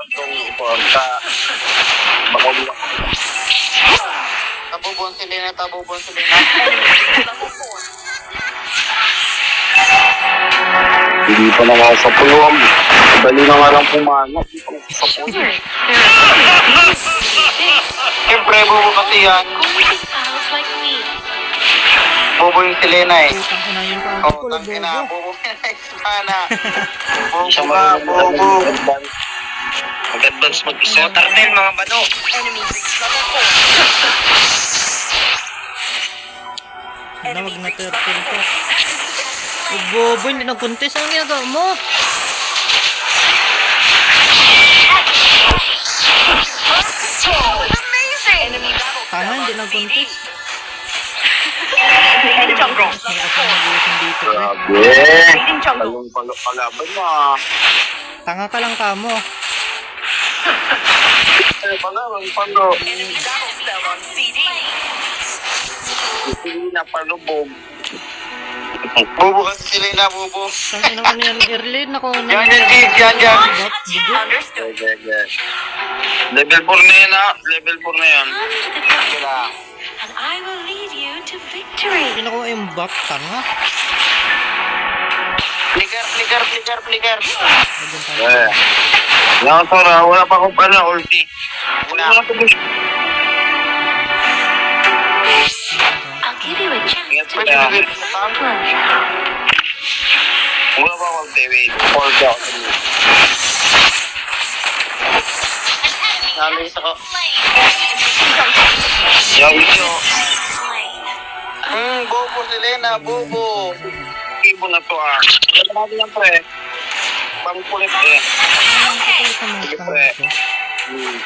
itong porta. Baka umiyak. Tabubon si Lena, tabubon si Lena. Hindi pa na nga sa pulong. Dali na nga lang pumanap. Sa pulo. Siyempre, bubo kasi yan. Bobo yung si Lena eh. Oo, tangin na. Bobo yung sana. Bobo ka, bobo. Mag-advance mag-isa. Tarnel, mga bano. Nawag na 13 to. Oh, bobo, hindi nag-contest. Anong ginagawa mo? Tama, hindi nag-contest. Dito, Grabe. Talong kalaban na. tanga ka lang kamo. Ay, palo. Hindi na palubog. Bobo kasi si Lena, bobo. Tangin naman yan, Erlin. Ako na. Yan, Chief, yan. Yes. Level 4 na yan ha. Level 4 na yan. Sila. And I will lead you to victory. Hindi nakuha yung back, tanga. Flicker. Eh. Yan, Sora. Wala pa akong ulti. Wala. I'll give you a chance Ingat to sila. win this pleasure. Wala pa akong TV. Hold out. Namin sa ko. Yan, video. Bobo si Lena, bobo. Ibo na to ah. Wala natin yan pre. Pangkulit eh. Ano sa mga Sige tanga pre. ito? Hmm.